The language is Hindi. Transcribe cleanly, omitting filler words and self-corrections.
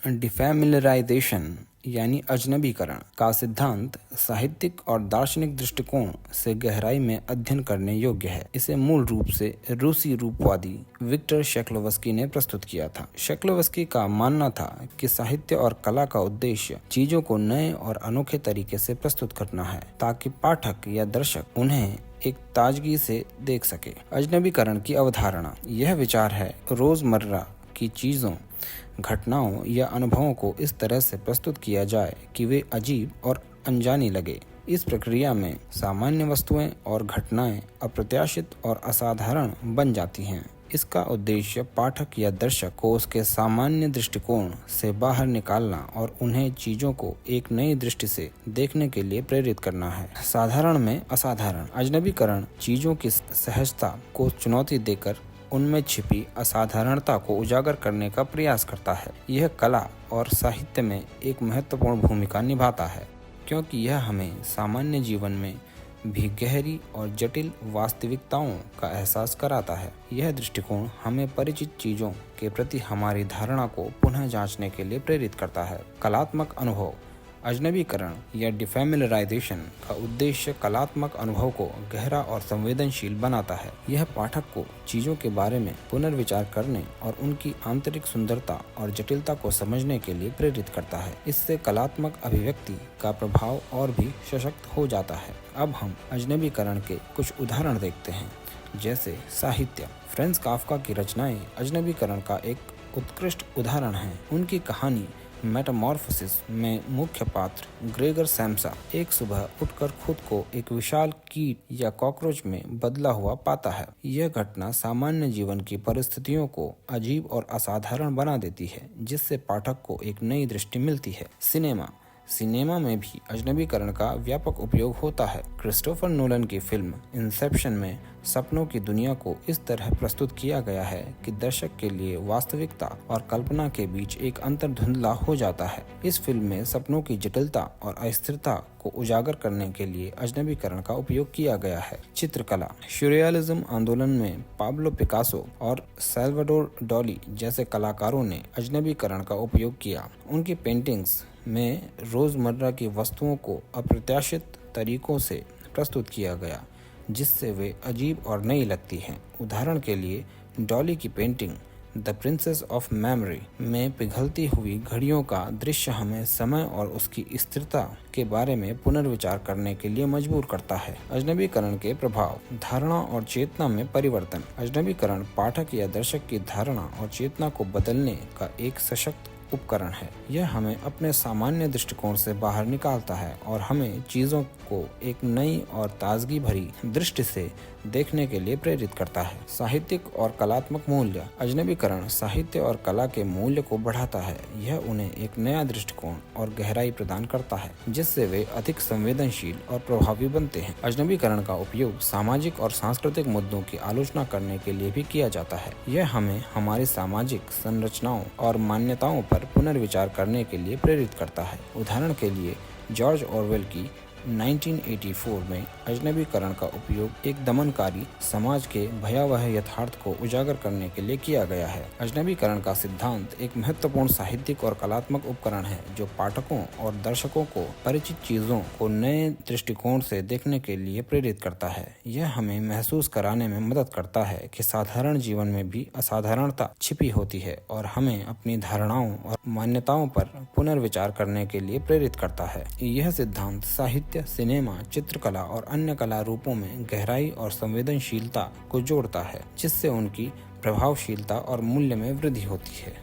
डिफैमिलराइजेशन यानी अजनबीकरण का सिद्धांत साहित्यिक और दार्शनिक दृष्टिकोण से गहराई में अध्ययन करने योग्य है। इसे मूल रूप से रूसी रूपवादी विक्टर शेक्लोवस्की ने प्रस्तुत किया था। शेक्लोवस्की का मानना था कि साहित्य और कला का उद्देश्य चीजों को नए और अनोखे तरीके से प्रस्तुत करना है ताकि पाठक या दर्शक उन्हें एक ताजगी से देख सके। अजनबीकरण की अवधारणा यह विचार है रोजमर्रा की चीजों, घटनाओं या अनुभवों को इस तरह से प्रस्तुत किया जाए कि वे अजीब और अनजानी लगे। इस प्रक्रिया में सामान्य वस्तुएं और घटनाएं अप्रत्याशित और असाधारण बन जाती हैं। इसका उद्देश्य पाठक या दर्शक को उसके सामान्य दृष्टिकोण से बाहर निकालना और उन्हें चीजों को एक नई दृष्टि से देखने के लिए प्रेरित करना है। साधारण में असाधारण अजनबीकरण चीजों की सहजता को चुनौती देकर उनमें छिपी असाधारणता को उजागर करने का प्रयास करता है। यह कला और साहित्य में एक महत्वपूर्ण भूमिका निभाता है क्योंकि यह हमें सामान्य जीवन में भी गहरी और जटिल वास्तविकताओं का एहसास कराता है। यह दृष्टिकोण हमें परिचित चीजों के प्रति हमारी धारणा को पुनः जांचने के लिए प्रेरित करता है। कलात्मक अनुभव अजनबीकरण या डिफैमिलराइजेशन का उद्देश्य कलात्मक अनुभव को गहरा और संवेदनशील बनाता है। यह पाठक को चीजों के बारे में पुनर्विचार करने और उनकी आंतरिक सुंदरता और जटिलता को समझने के लिए प्रेरित करता है। इससे कलात्मक अभिव्यक्ति का प्रभाव और भी सशक्त हो जाता है। अब हम अजनबीकरण के कुछ उदाहरण देखते हैं, जैसे साहित्य। फ्रांज काफ्का की रचनाएं अजनबीकरण का एक उत्कृष्ट उदाहरण है। उनकी कहानी मेटामॉर्फोसिस में मुख्य पात्र ग्रेगर सैम्सा एक सुबह उठकर खुद को एक विशाल कीट या कॉकरोच में बदला हुआ पाता है। यह घटना सामान्य जीवन की परिस्थितियों को अजीब और असाधारण बना देती है, जिससे पाठक को एक नई दृष्टि मिलती है। सिनेमा में भी अजनबीकरण का व्यापक उपयोग होता है। क्रिस्टोफर नोलन की फिल्म इंसेप्शन में सपनों की दुनिया को इस तरह प्रस्तुत किया गया है कि दर्शक के लिए वास्तविकता और कल्पना के बीच एक अंतर धुंधला हो जाता है। इस फिल्म में सपनों की जटिलता और अस्थिरता को उजागर करने के लिए अजनबीकरण का उपयोग किया गया है। चित्रकला surrealism आंदोलन में पाब्लो पिकासो और सैल्वाडोर डॉली जैसे कलाकारों ने अजनबीकरण का उपयोग किया। उनकी पेंटिंग्स में रोजमर्रा की वस्तुओं को अप्रत्याशित तरीकों से प्रस्तुत किया गया, जिससे वे अजीब और नई लगती हैं। उदाहरण के लिए डॉली की painting the princess of memory में पिघलती हुई घड़ियों का दृश्य हमें समय और उसकी स्थिरता के बारे में पुनर्विचार करने के लिए मजबूर करता है। अजनबीकरण के प्रभाव धारणा और चेतना में परिवर्तन। अजनबीकरण पाठक या दर्शक की धारणा और चेतना को बदलने का एक सशक्त उपकरण है। यह हमें अपने सामान्य दृष्टिकोण से बाहर निकालता है और हमें चीजों को एक नई और ताजगी भरी दृष्टि से देखने के लिए प्रेरित करता है। साहित्यिक और कलात्मक मूल्य अजनबीकरण साहित्य और कला के मूल्य को बढ़ाता है। यह उन्हें एक नया दृष्टिकोण और गहराई प्रदान करता है, जिससे वे अधिक संवेदनशील और प्रभावी बनते हैं। अजनबीकरण का उपयोग सामाजिक और सांस्कृतिक मुद्दों की आलोचना करने के लिए भी किया जाता है। यह हमें हमारी सामाजिक संरचनाओं और मान्यताओं पर पुनर्विचार करने के लिए प्रेरित करता है। उदाहरण के लिए जॉर्ज ऑरवेल की 1984 में अजनबीकरण का उपयोग एक दमनकारी समाज के भयावह यथार्थ को उजागर करने के लिए किया गया है। अजनबीकरण का सिद्धांत एक महत्वपूर्ण साहित्यिक और कलात्मक उपकरण है जो पाठकों और दर्शकों को परिचित चीजों को नए दृष्टिकोण से देखने के लिए प्रेरित करता है। यह हमें महसूस कराने में मदद करता है कि साधारण जीवन में भी असाधारणता छिपी होती है और हमें अपनी धारणाओं और मान्यताओं पर पुनर्विचार करने के लिए प्रेरित करता है। यह सिद्धांत साहित्य, सिनेमा, चित्रकला और अन्य कला रूपों में गहराई और संवेदनशीलता को जोड़ता है, जिससे उनकी प्रभावशीलता और मूल्य में वृद्धि होती है।